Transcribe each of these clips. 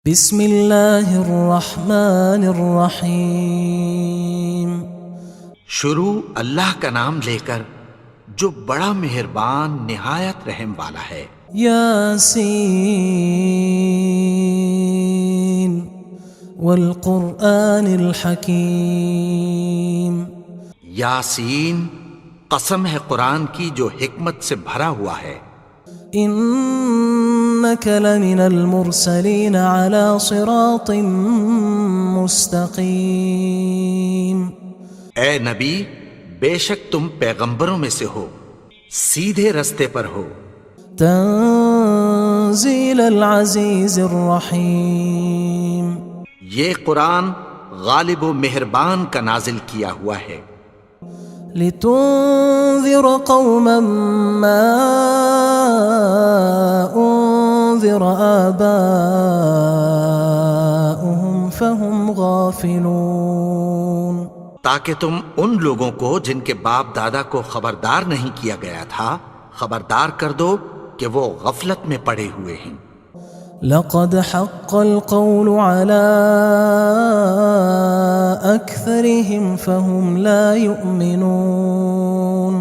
بسم اللہ الرحمن الرحیم۔ شروع اللہ کا نام لے کر جو بڑا مہربان نہایت رحم والا ہے۔ یاسین والقرآن الحکیم۔ یاسین، قسم ہے قرآن کی جو حکمت سے بھرا ہوا ہے۔ انک لمن المرسلین علی صراط مستقیم۔ اے نبی، بے شک تم پیغمبروں میں سے ہو، سیدھے رستے پر ہو۔ تنزیل العزیز الرحیم۔ یہ قرآن غالب و مہربان کا نازل کیا ہوا ہے۔ لتنذر قوما ما انذر آباؤهم فهم غافلون۔ تاکہ تم ان لوگوں کو جن کے باپ دادا کو خبردار نہیں کیا گیا تھا خبردار کر دو کہ وہ غفلت میں پڑے ہوئے ہیں۔ لقد حق القول على أكثرهم فهم لا يؤمنون۔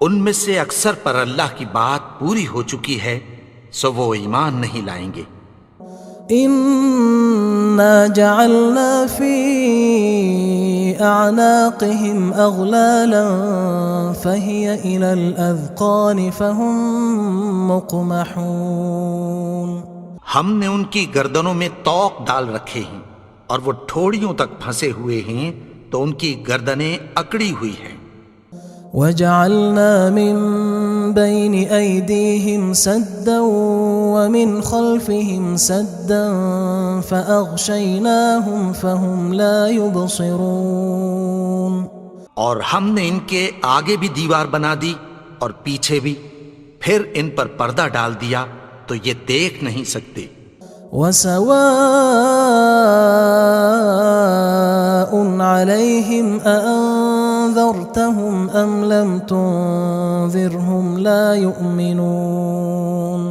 ان میں سے اکثر پر اللہ کی بات پوری ہو چکی ہے سو وہ ایمان نہیں لائیں گے۔ إنا جعلنا في أعناقهم أغلالا فهي إلى الأذقان فهم مقمحون۔ ہم نے ان کی گردنوں میں طوق ڈال رکھے ہیں اور وہ ٹھوڑیوں تک پھنسے ہوئے ہیں تو ان کی گردنیں اکڑی ہوئی ہیں۔ وَجَعَلْنَا مِن بَيْنِ أَيْدِيهِمْ سَدًّا وَمِنْ خَلْفِهِمْ سَدًّا فَأَغْشَيْنَاهُمْ فَهُمْ لَا يُبْصِرُونَ۔ اور ہم نے ان کے آگے بھی دیوار بنا دی اور پیچھے بھی، پھر ان پر پردہ ڈال دیا تو یہ دیکھ نہیں سکتے۔ وَسَوَاءٌ عَلَيْهِمْ أَأَنذَرْتَهُمْ أَمْ لَمْ تُنذِرْهُمْ لَا يُؤْمِنُونَ۔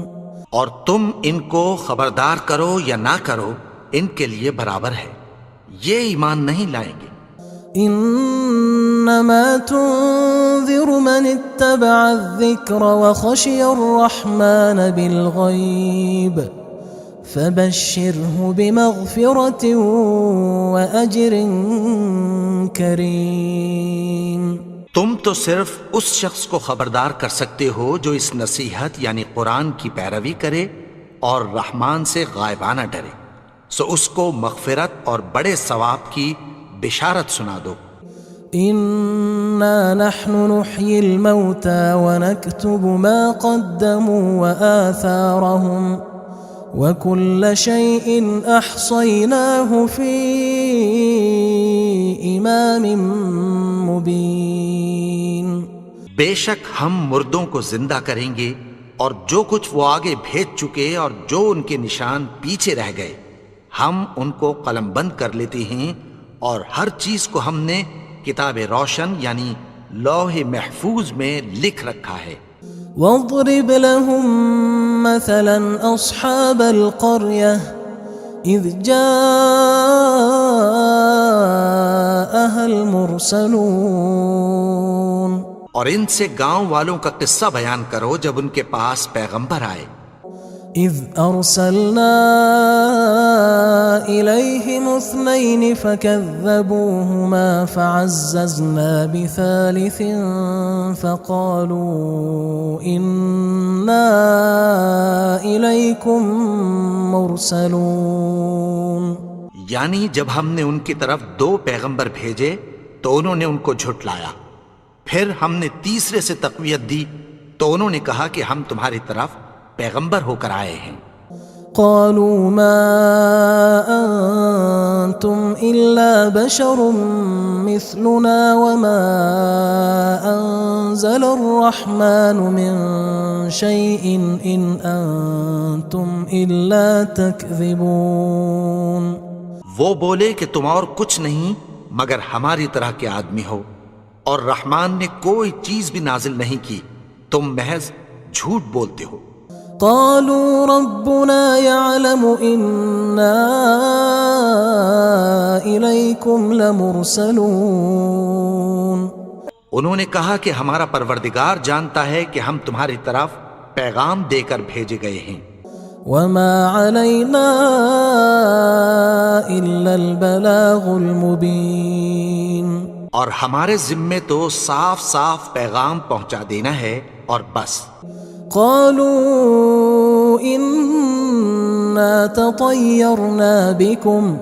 اور تم ان کو خبردار کرو یا نہ کرو ان کے لیے برابر ہے، یہ ایمان نہیں لائیں گے۔ انما تنذر من اتبع الذکر وخشی الرحمن بالغیب فبشرہ بمغفرۃ واجر کریم۔ تم تو صرف اس شخص کو خبردار کر سکتے ہو جو اس نصیحت یعنی قرآن کی پیروی کرے اور رحمان سے غائبانہ ڈرے، سو اس کو مغفرت اور بڑے ثواب کی بشارت سنا دو۔ انا نحن نحيي الموتى ونكتب ما قدموا وآثارهم وكل شيء احصيناه في امام مبين۔ بے شک ہم مردوں کو زندہ کریں گے اور جو کچھ وہ آگے بھیج چکے اور جو ان کے نشان پیچھے رہ گئے ہم ان کو قلم بند کر لیتے ہیں، اور ہر چیز کو ہم نے کتاب روشن یعنی لوح محفوظ میں لکھ رکھا ہے۔ واضرب لهم مثلا اصحاب القرية اذ جاءها المرسلون۔ اور ان سے گاؤں والوں کا قصہ بیان کرو جب ان کے پاس پیغمبر آئے۔ اذ ارسلنا الیہم اثنین فکذبوہما فعززنا بثالث فقالوا انا الیکم مرسلون۔ یعنی جب ہم نے ان کی طرف 2 پیغمبر بھیجے تو انہوں نے ان کو جھٹلایا، پھر ہم نے تیسرے سے تقویت دی تو انہوں نے کہا کہ ہم تمہاری طرف پیغمبر ہو کر آئے ہیں۔ قالوا ما انتم الا بشر مثلنا وما انزل الرحمن من شيء ان انتم الا تكذبون۔ وہ بولے کہ تم اور کچھ نہیں مگر ہماری طرح کے آدمی ہو، اور رحمان نے کوئی چیز بھی نازل نہیں کی، تم محض جھوٹ بولتے ہو۔ قالوا ربنا يعلم إنا لمرسلون انہوں نے کہا کہ ہمارا پروردگار جانتا ہے کہ ہم تمہاری طرف پیغام دے کر بھیجے گئے ہیں، وما علينا إلا البلاغ المبين اور ہمارے ذمے تو صاف صاف پیغام پہنچا دینا ہے اور بس۔ قالوا إنا تطيرنا بكم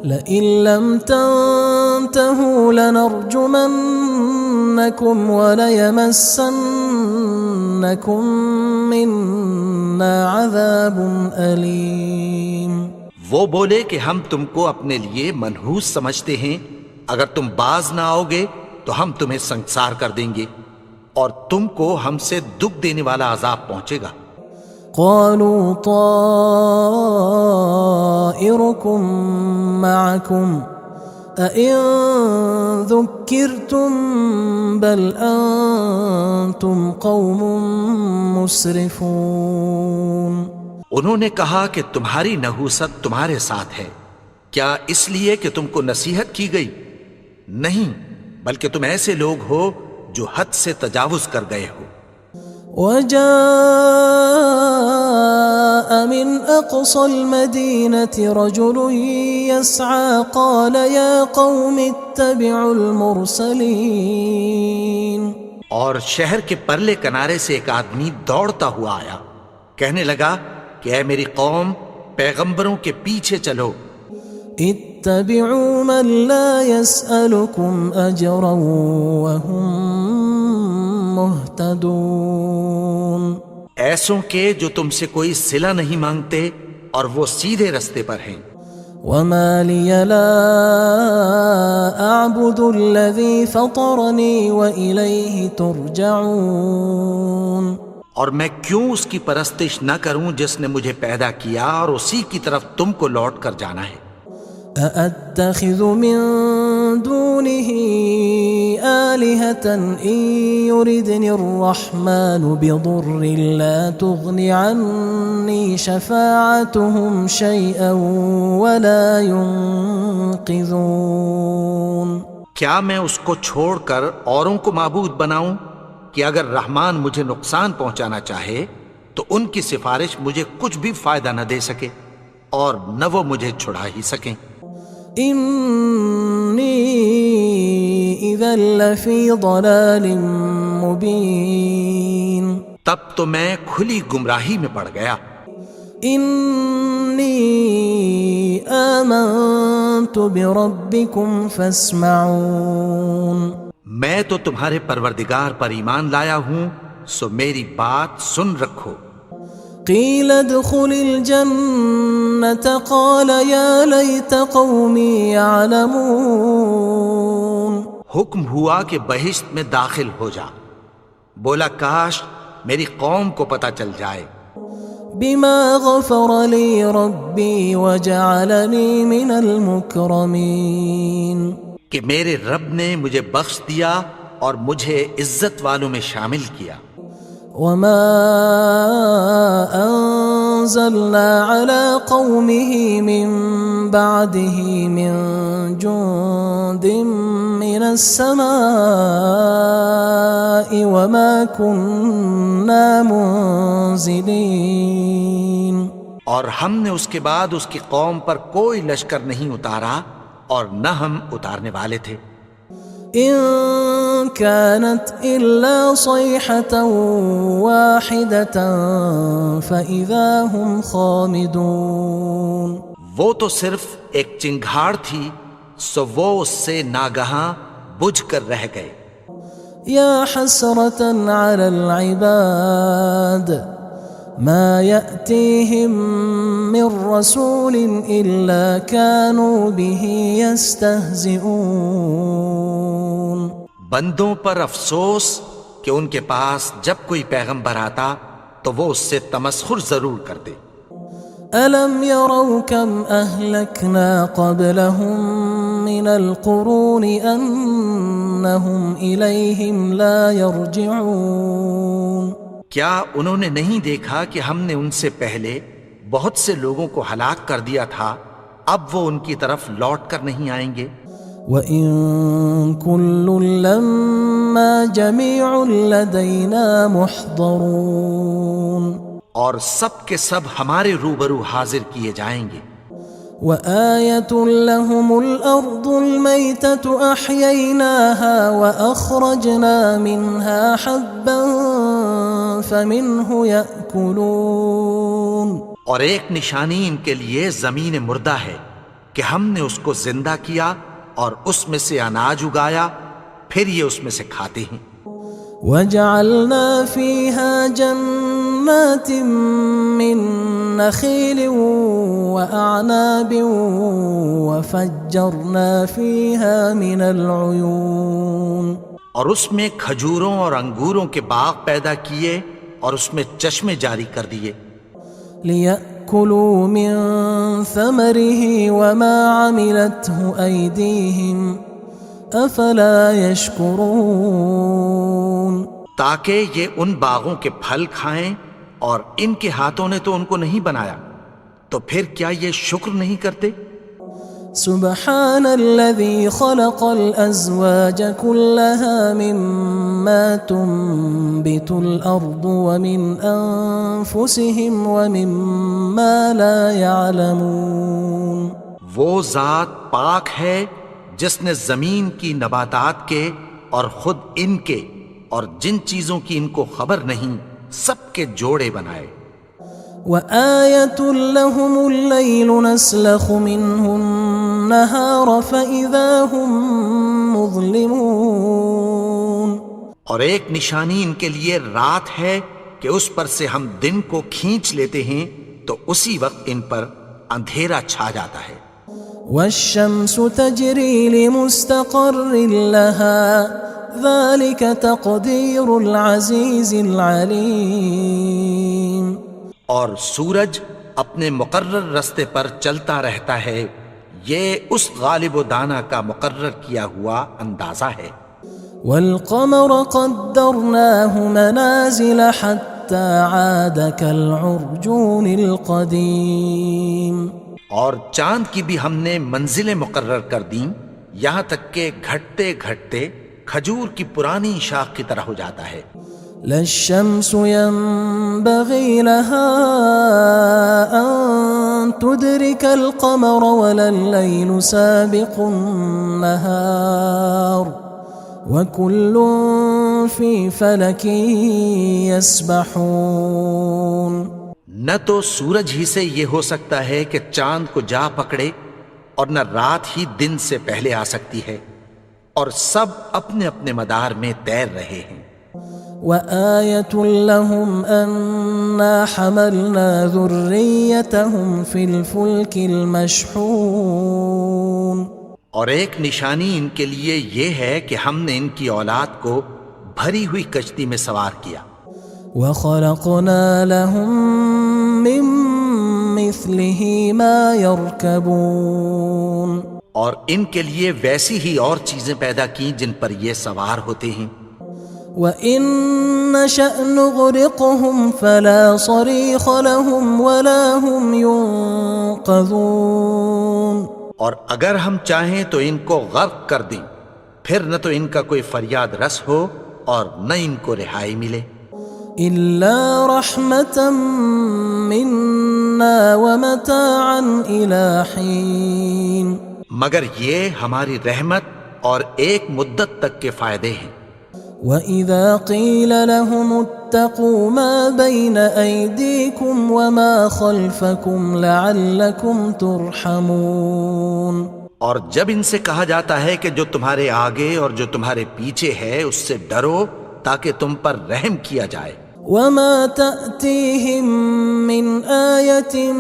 لئن لم تنتهوا لنرجمنكم وليمسنكم منا عذاب أليم۔ وہ بولے کہ ہم تم کو اپنے لیے منحوس سمجھتے ہیں، اگر تم باز نہ آؤ گے تو ہم تمہیں سنگسار کر دیں گے اور تم کو ہم سے دکھ دینے والا عذاب پہنچے گا۔ قالوا طائركم معكم أئن ذكرتم بل أنتم قوم مسرفون۔ انہوں نے کہا کہ تمہاری نحوست تمہارے ساتھ ہے، کیا اس لیے کہ تم کو نصیحت کی گئی؟ نہیں، بلکہ تم ایسے لوگ ہو جو حد سے تجاوز کر گئے ہو۔ وجاء من أقصى المدينة رجل يسعى قال يا قوم اتبعوا المرسلين۔ اور شہر کے پرلے کنارے سے ایک آدمی دوڑتا ہوا آیا، کہنے لگا کہ اے میری قوم، پیغمبروں کے پیچھے چلو۔ اتبعوا من لا يسألكم أجرا وهم مهتدون۔ ایسوں کے جو تم سے کوئی صلہ نہیں مانگتے اور وہ سیدھے رستے پر ہیں۔ وما لي لا أعبد الذي فطرني وإليه ترجعون۔ اور میں کیوں اس کی پرستش نہ کروں جس نے مجھے پیدا کیا اور اسی کی طرف تم کو لوٹ کر جانا ہے۔ أأتخذ من دونه آلهة إن يردني الرحمن بضر لا تغن عني شفاعتهم شيئا ولا ينقذون۔ کیا میں اس کو چھوڑ کر اوروں کو معبود بناؤں کہ اگر رحمان مجھے نقصان پہنچانا چاہے تو ان کی سفارش مجھے کچھ بھی فائدہ نہ دے سکے اور نہ وہ مجھے چھڑا ہی سکیں۔ إني إذا لفي ضلال مبين۔ تب تو میں کھلی گمراہی میں پڑ گیا۔ إني آمنت بربكم فاسمعون۔ میں تو تمہارے پروردگار پر ایمان لایا ہوں، سو میری بات سن رکھو۔ قيل ادخل الجنة قال يا ليت قومي يعلمون۔ حکم ہوا کہ بہشت میں داخل ہو جا، بولا کاش میری قوم کو پتہ چل جائے۔ بما غفر لي ربي وجعلني من المكرمين۔ کہ میرے رب نے مجھے بخش دیا اور مجھے عزت والوں میں شامل کیا۔ وما أنزلنا على قومه من بعده من جند من السماء وما كنا منزلين۔ اور ہم نے اس کے بعد اس کی قوم پر کوئی لشکر نہیں اتارا اور نہ ہم اتارنے والے تھے۔ إن كانت إلا صيحة واحدة فإذا هم خامدون۔ وہ تو صرف ایک چنگھاڑ تھی، سو وہ اس سے ناگہاں بجھ کر رہ گئے۔ يا حسرة على العباد ما يأتيهم من رسول إلا كانوا به يستهزئون۔ بندوں پر افسوس کہ ان کے پاس جب کوئی پیغمبر آتا تو وہ اس سے تمسخر ضرور کرتے۔ ألم يروا كم أهلكنا قبلهم من القرون أنهم إليهم لا يرجعون۔ کیا انہوں نے نہیں دیکھا کہ ہم نے ان سے پہلے بہت سے لوگوں کو ہلاک کر دیا تھا، اب وہ ان کی طرف لوٹ کر نہیں آئیں گے؟ وَإِن كُلٌّ لَّمَّا جَمِيعٌ لَّدَيْنَا مُحْضَرُونَ اور سب کے سب ہمارے روبرو حاضر کیے جائیں گے۔ وَآيَةٌ لَّهُمُ الْأَرْضُ الْمَيْتَةُ أَحْيَيْنَاهَا وَأَخْرَجْنَا مِنْهَا حَبًّا فَمِنْهُ يَأْكُلُونَ اور ایک نشانی ان کے لیے زمین مردہ ہے کہ ہم نے اس کو زندہ کیا اور اس میں سے اناج اگایا، پھر یہ اس میں سے کھاتے ہیں۔ وَجَعَلْنَا فِيهَا جَنَّاتٍ مِّن نَّخِيلٍ وَأَعْنَابٍ وَفَجَّرْنَا فِيهَا مِنَ الْعُيُونِ اور اس میں کھجوروں اور انگوروں کے باغ پیدا کیے اور اس میں چشمے جاری کر دیے، لِيَأْكُلُوا مِن ثَمَرِهِ وَمَا عَمِلَتْهُ أَيْدِيهِمْ أَفَلَا يَشْكُرُونَ تاکہ یہ ان باغوں کے پھل کھائیں، اور ان کے ہاتھوں نے تو ان کو نہیں بنایا، تو پھر کیا یہ شکر نہیں کرتے؟ سبحان الذي خلق الأزواج كلها مما تنبت الأرض ومن أنفسهم ومما لا يعلمون وہ ذات پاک ہے جس نے زمین کی نباتات کے اور خود ان کے اور جن چیزوں کی ان کو خبر نہیں سب کے جوڑے بنائے۔ وَآيَةٌ لَّهُمُ اللَّيْلُ نَسْلَخُ مِنْهُ النَّهَارَ فَإِذَا هُمْ مُظْلِمُونَ اور ایک نشانی ان کے لیے رات ہے کہ اس پر سے ہم دن کو کھینچ لیتے ہیں تو اسی وقت ان پر اندھیرا چھا جاتا ہے۔ وَالشَّمْسُ تَجْرِي لِمُسْتَقَرٍّ لَّهَا ذَلِكَ تَقْدِيرُ الْعَزِيزِ الْعَلِيمِ اور سورج اپنے مقرر رستے پر چلتا رہتا ہے، یہ اس غالب و دانا کا مقرر کیا ہوا اندازہ ہے۔ وَالْقَمَرَ قَدَّرْنَاهُ مَنَازِلَ حَتَّى عَادَ كَالْعُرْجُونِ الْقَدِيمِ اور چاند کی بھی ہم نے منزلیں مقرر کر دیں، یہاں تک کہ گھٹتے گھٹتے کھجور کی پرانی شاخ کی طرح ہو جاتا ہے۔ لا الشمس ينبغي لها أن تدرك القمر ولا الليل سابق النهار وكل في فلك يسبحون نہ تو سورج ہی سے یہ ہو سکتا ہے کہ چاند کو جا پکڑے، اور نہ رات ہی دن سے پہلے آ سکتی ہے، اور سب اپنے اپنے مدار میں تیر رہے ہیں۔ وَآيَةٌ لَّهُمْ أَنَّا حَمَلْنَا ذُرِّيَّتَهُمْ فِي الْفُلْكِ الْمَشْحُونِ اور ایک نشانی ان کے لیے یہ ہے کہ ہم نے ان کی اولاد کو بھری ہوئی کشتی میں سوار کیا۔ وَخَلَقْنَا لَهُم مِّن مِّثْلِهِ مَا يَرْكَبُونَ اور ان کے لیے ویسی ہی اور چیزیں پیدا کی جن پر یہ سوار ہوتے ہیں۔ وَإِن نَّشَأْ نُغْرِقْهُمْ فَلَا صَرِيخَ لَهُمْ وَلَا هُمْ يُنقَذُونَ اور اگر ہم چاہیں تو ان کو غرق کر دیں، پھر نہ تو ان کا کوئی فریاد رس ہو اور نہ ان کو رہائی ملے۔ إِلَّا رَحْمَةً مِّنَّا وَمَتَاعًا إِلَى حِينٍ مگر یہ ہماری رحمت اور ایک مدت تک کے فائدے ہیں۔ وَإِذَا قِيلَ لَهُمُ اتَّقُوا مَا بَيْنَ أَيْدِيكُمْ وَمَا خَلْفَكُمْ لَعَلَّكُمْ تُرْحَمُونَ اور جب ان سے کہا جاتا ہے کہ جو تمہارے آگے اور جو تمہارے پیچھے ہے اس سے ڈرو تاکہ تم پر رحم کیا جائے۔ وَمَا تَأْتِيهِم مِّنْ آيَةٍ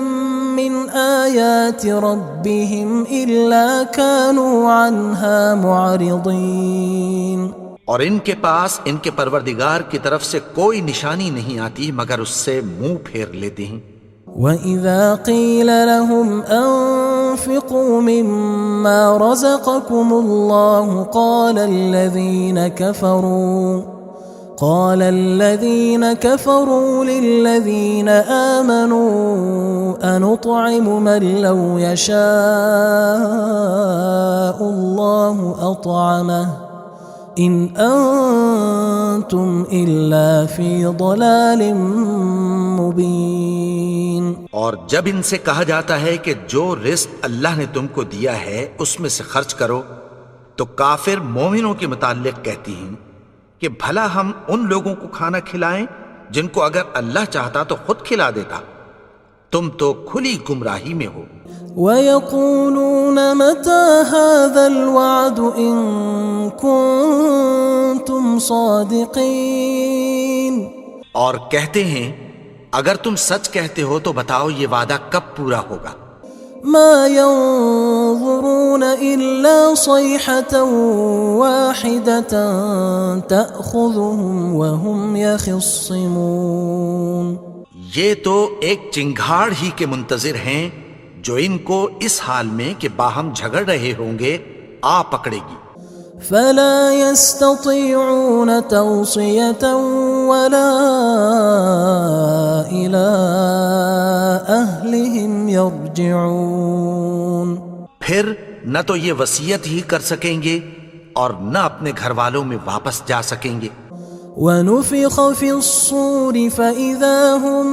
مِّنْ آيَاتِ رَبِّهِمْ إِلَّا كَانُوا عَنْهَا مُعْرِضِينَ اور ان کے پاس ان کے پروردگار کی طرف سے کوئی نشانی نہیں آتی مگر اس سے منہ پھیر لیتے ہیں۔ وَإِذَا قِيلَ لَهُمْ أَنفِقُوا مِمَّا رَزَقَكُمُ اللَّهُ قال الذين كفروا للذين آمنوا أنطعم من لو يشاء الله أطعمه إن أنتم إلا في ضلال مبين. اور جب ان سے کہا جاتا ہے کہ جو رزق اللہ نے تم کو دیا ہے اس میں سے خرچ کرو، تو کافر مومنوں کے متعلق کہتی ہیں کہ بھلا ہم ان لوگوں کو کھانا کھلائیں جن کو اگر اللہ چاہتا تو خود کھلا دیتا، تم تو کھلی گمراہی میں ہو. وَيَقُولُونَ مَتَى هَذَا الْوَعْدُ إِن كُنتُمْ صَادِقِينَ. اور کہتے ہیں اگر تم سچ کہتے ہو تو بتاؤ یہ وعدہ کب پورا ہوگا. ما ينظرون إلا صيحة واحدة تأخذهم وهم يخصمون. یہ تو ایک چنگھاڑ ہی کے منتظر ہیں جو ان کو اس حال میں کہ باہم جھگڑ رہے ہوں گے آ پکڑے گی. فلا يستطيعون توصية ولا إلى أهلهم يرجعون. پھر نہ تو یہ وصیت ہی کر سکیں گے اور نہ اپنے گھر والوں میں واپس جا سکیں گے. ونفخ في الصور فإذا هم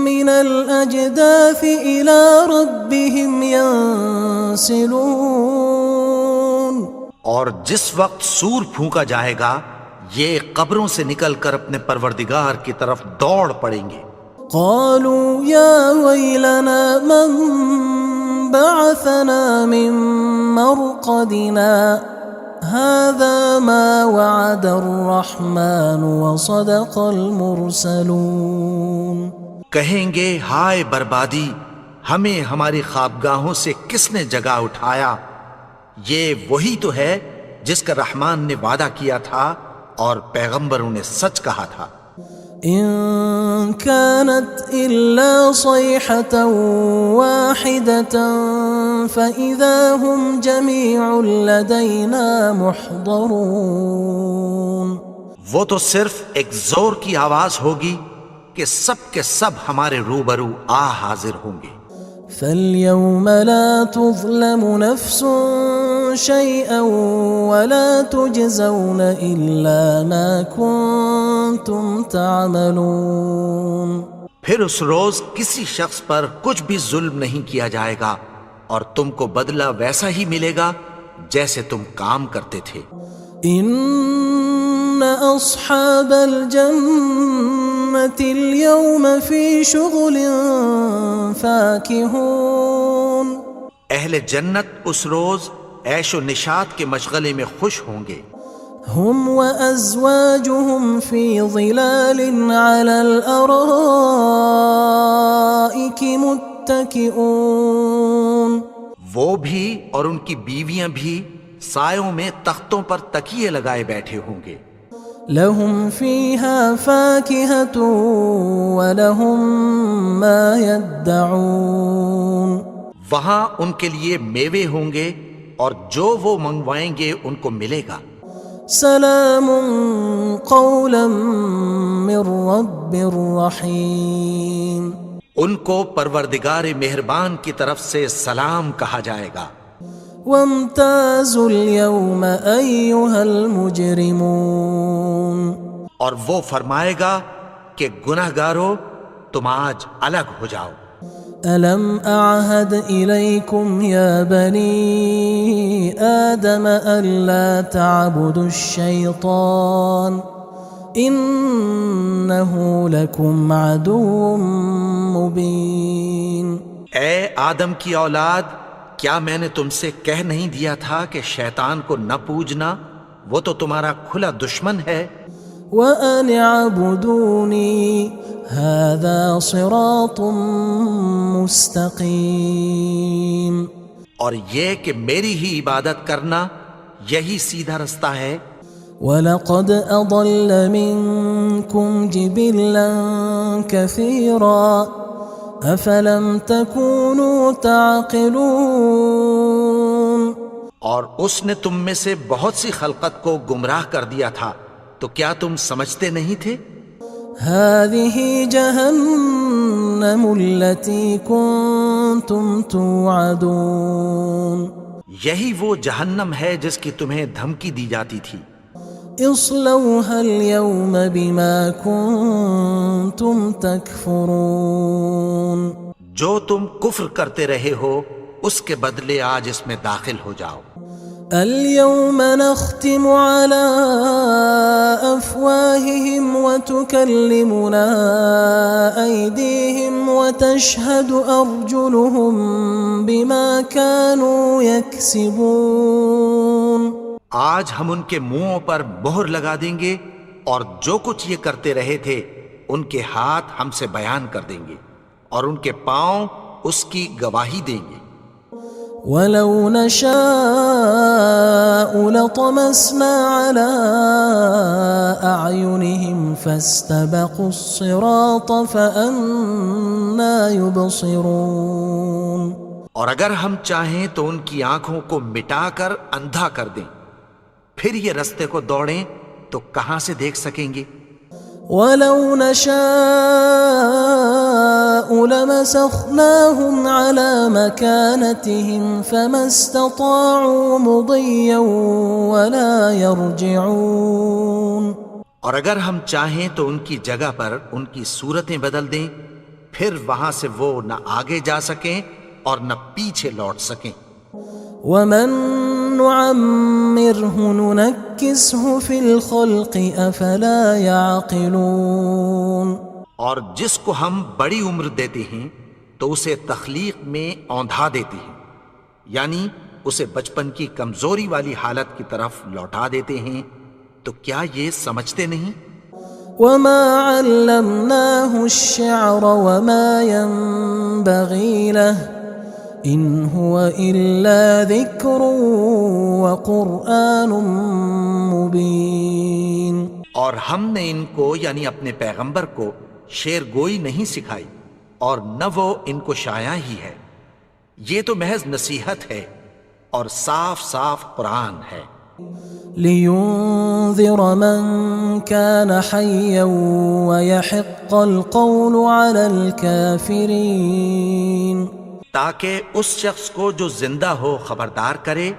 من الأجداث إلى ربهم ينسلون. اور جس وقت سور پھونکا جائے گا یہ قبروں سے نکل کر اپنے پروردگار کی طرف دوڑ پڑیں گے. قالوا يا ويلنا من بعثنا من مرقدنا هذا ما وعد الرحمن وصدق المرسلون. کہیں گے ہائے بربادی، ہمیں ہماری خوابگاہوں سے کس نے جگا اٹھایا، یہ وہی تو ہے جس کا رحمان نے وعدہ کیا تھا اور پیغمبروں نے سچ کہا تھا. إن كانت إلا صيحة واحدة فإذا هم جميع لدينا محضرون. وہ تو صرف ایک زور کی آواز ہوگی کہ سب کے سب ہمارے روبرو آ حاضر ہوں گے. فاليوم لا تظلم نفس شيئا ولا تجزون إلا ما كنتم تعملون. پھر اس روز کسی شخص پر کچھ بھی ظلم نہیں کیا جائے گا اور تم کو بدلہ ویسا ہی ملے گا جیسے تم کام کرتے تھے. إن أصحاب الجنة اليوم في شغل فاكهون. اہل جنت اس روز عیش و نشاط کے مشغلے میں خوش ہوں گے. هم وأزواجهم في ظلال على الأرائك متكئون. وہ بھی اور ان کی بیویاں بھی سایوں میں تختوں پر تکیے لگائے بیٹھے ہوں گے. لهم فيها فاكهة ولهم ما يدعون. وہاں ان کے لیے میوے ہوں گے اور جو وہ منگوائیں گے ان کو ملے گا. سلام قولا من رب رحیم. ان کو پروردگار مہربان کی طرف سے سلام کہا جائے گا. وامتازوا اليوم أيها المجرمون. اور وہ فرمائے گا کہ گنہگارو تم آج الگ ہو جاؤ. ألم أعهد إليكم يا بني آدم ألا تعبدوا الشيطان إنه لكم عدو مبين. اے آدم کی اولاد، کیا میں نے تم سے کہہ نہیں دیا تھا کہ شیطان کو نہ پوجنا، وہ تو تمہارا کھلا دشمن ہے. وَأَنِ اعْبُدُونِي هَذَا صِرَاطٌ مُسْتَقِيمٌ. اور یہ کہ میری ہی عبادت کرنا یہی سیدھا رستہ ہے. وَلَقَدْ أَضَلَّ مِنْكُمْ جِبِلًّا كَثِيرًا أَفَلَمْ تَكُونُوا تَعْقِلُونَ. اور اس نے تم میں سے بہت سی خلقت کو گمراہ کر دیا تھا، تو کیا تم سمجھتے نہیں تھے؟ هذه جهنم التي كنتم توعدون یہی وہ جہنم ہے جس کی تمہیں دھمکی دی جاتی تھی۔ اصلوها اليوم بما كنتم تكفرون جو تم کفر کرتے رہے ہو اس کے بدلے آج اس میں داخل ہو جاؤ۔ اليوم نختم على أفواههم وتكلمنا أيديهم وتشهد أرجلهم بما كانوا يكسبون آج ہم ان کے منہوں پر مہر لگا دیں گے اور جو کچھ یہ کرتے رہے تھے ان کے ہاتھ ہم سے بیان کر دیں گے اور ان کے پاؤں اس کی گواہی دیں گے۔ ولو نشاء لطمسنا على أعينهم فاستبقوا الصراط فأنى يبصرون اور اگر ہم چاہیں تو ان کی آنکھوں کو مٹا کر اندھا کر دیں، پھر یہ رستے کو دوڑیں تو کہاں سے دیکھ سکیں گے؟ ولو نشاء لمسخناهم على مكانتهم فما استطاعوا مضيا ولا يرجعون اور اگر ہم چاہیں تو ان کی جگہ پر ان کی صورتیں بدل دیں، پھر وہاں سے وہ نہ آگے جا سکیں اور نہ پیچھے لوٹ سکیں۔ ومن نعمره ننكسه في الخلق افلا يعقلون اور جس کو ہم بڑی عمر دیتے ہیں تو اسے تخلیق میں اوندھا دیتے ہیں، یعنی اسے بچپن کی کمزوری والی حالت کی طرف لوٹا دیتے ہیں، تو کیا یہ سمجھتے نہیں؟ وما علمناه الشعر وما ينبغي له ان هو الا ذکر وقرآن مبین اور ہم نے ان کو یعنی اپنے پیغمبر کو شعر گوئی نہیں سکھائی اور نہ وہ ان کو شاعر ہی ہے، یہ تو محض نصیحت ہے اور صاف صاف قرآن ہے۔ لينذر من كان حيا ويحق القول على الكافرين تاکہ اس شخص کو جو زندہ ہو خبردار کرے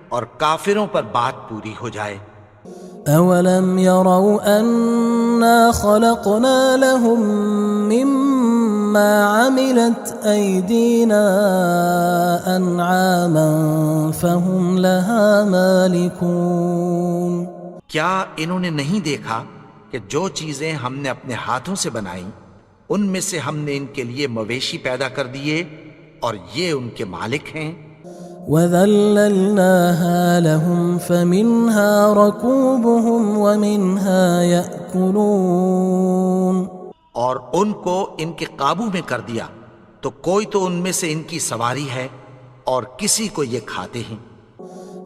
اور کافروں پر بات پوری ہو جائے۔ اولم يروا انا خلقنا لهم مما عملت ايدينا انعاما فهم لها مالكون کیا انہوں نے نہیں دیکھا کہ جو چیزیں ہم نے اپنے ہاتھوں سے بنائیں ان میں سے ہم نے ان کے لیے مویشی پیدا کر دیے اور یہ ان کے مالک ہیں۔ وَذَلَّلْنَاهَا لَهُمْ فَمِنْهَا رَكُوبُهُمْ وَمِنْهَا يَأْكُلُونَ اور ان کو ان کے قابو میں کر دیا تو کوئی تو ان میں سے ان کی سواری ہے اور کسی کو یہ کھاتے ہیں۔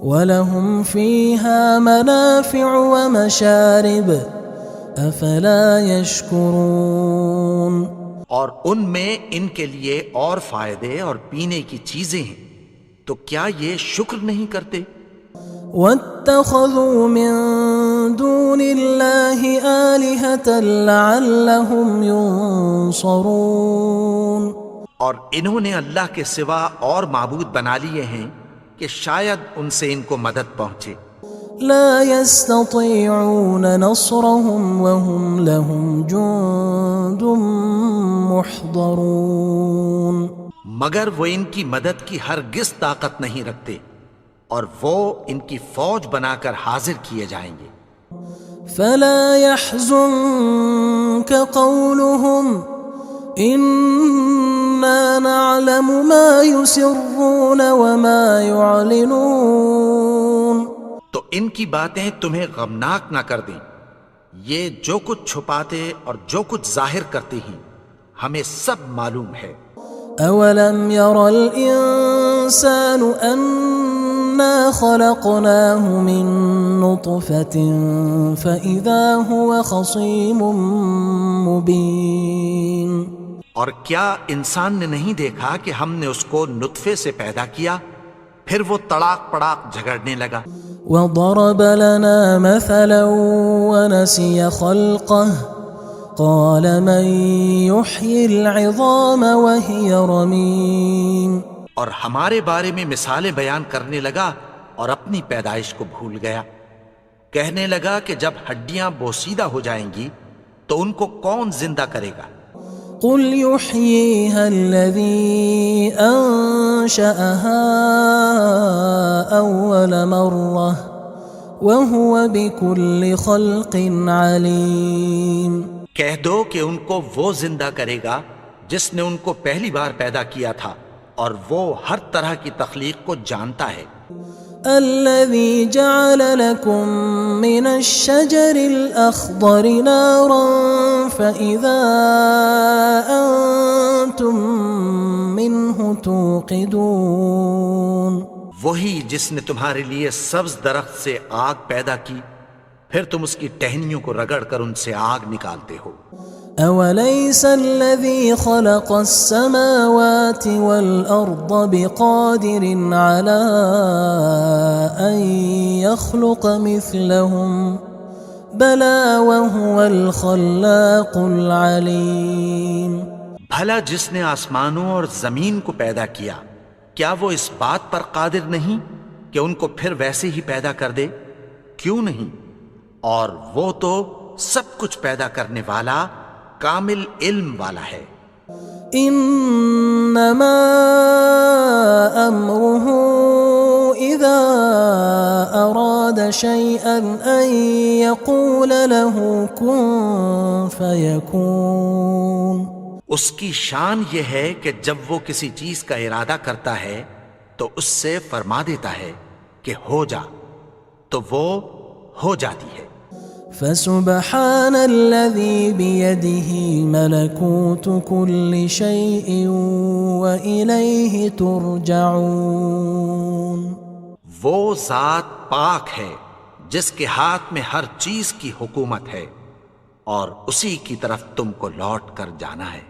وَلَهُمْ فِيهَا مَنَافِعُ وَمَشَارِبُ أَفَلَا يَشْكُرُونَ اور ان میں ان کے لیے اور فائدے اور پینے کی چیزیں ہیں، تو کیا یہ شکر نہیں کرتے؟ وَاتَّخَذُوا مِن دُونِ اللَّهِ آلِهَةً لَعَلَّهُمْ يُنصَرُونَ اور انہوں نے اللہ کے سوا اور معبود بنا لیے ہیں کہ شاید ان سے ان کو مدد پہنچے۔ لا يستطيعون نصرهم وهم لهم جند محضرون مگر وہ ان کی مدد کی ہرگز طاقت نہیں رکھتے اور وہ ان کی فوج بنا کر حاضر کیے جائیں گے۔ فلا يحزنك قولهم إنا نعلم ما يسرون وما يعلنون تو ان کی باتیں تمہیں غمناک نہ کر دیں، یہ جو کچھ چھپاتے اور جو کچھ ظاہر کرتے ہیں ہمیں سب معلوم ہے۔ اولم ير الانسان انا خلقناه من نطفة فاذا هو خصيم مبين اور کیا انسان نے نہیں دیکھا کہ ہم نے اس کو نطفے سے پیدا کیا، پھر وہ تڑاک پڑاک جھگڑنے لگا۔ وضرب لنا مثلا ونسي خلقه قال من يحيي العظام وهي رميم. اور ہمارے بارے میں مثالیں بیان کرنے لگا اور اپنی پیدائش کو بھول گیا. کہنے لگا کہ جب ہڈیاں بوسیدہ ہو جائیں گی تو ان کو کون زندہ کرے گا؟ قل يحييها الذي أنشأها أول مرة وهو بكل خلق عليم. کہہ دو کہ ان کو وہ زندہ کرے گا جس نے ان کو پہلی بار پیدا کیا تھا اور وہ ہر طرح کی تخلیق کو جانتا ہے. الذي جعل لكم من الشجر الأخضر نارا فإذا أنتم منه توقدون. وہی جس نے تمہارے لیے سبز درخت سے آگ پیدا کی پھر تم اس کی ٹہنیوں کو رگڑ کر ان سے آگ نکالتے ہو. أوليس الذي خلق السماوات والأرض بقادر على أن يخلق مثلهم بلى وهو الخلاق العليم. بھلا جس نے آسمانوں اور زمین کو پیدا کیا کیا وہ اس بات پر قادر نہیں کہ ان کو پھر ویسے ہی پیدا کر دے؟ کیوں نہیں؟ اور وہ تو سب کچھ پیدا کرنے والا کامل علم والا ہے. انما امره اذا اراد شيئا ان يقول له كن فيكون. اس کی شان یہ ہے کہ جب وہ کسی چیز کا ارادہ کرتا ہے تو اس سے فرما دیتا ہے کہ ہو جا تو وہ ہو جاتی ہے. فسبحان الذي بيده ملكوت كل شيء وإليه ترجعون. وہ ذات پاک ہے جس کے ہاتھ میں ہر چیز کی حکومت ہے اور اسی کی طرف تم کو لوٹ کر جانا ہے.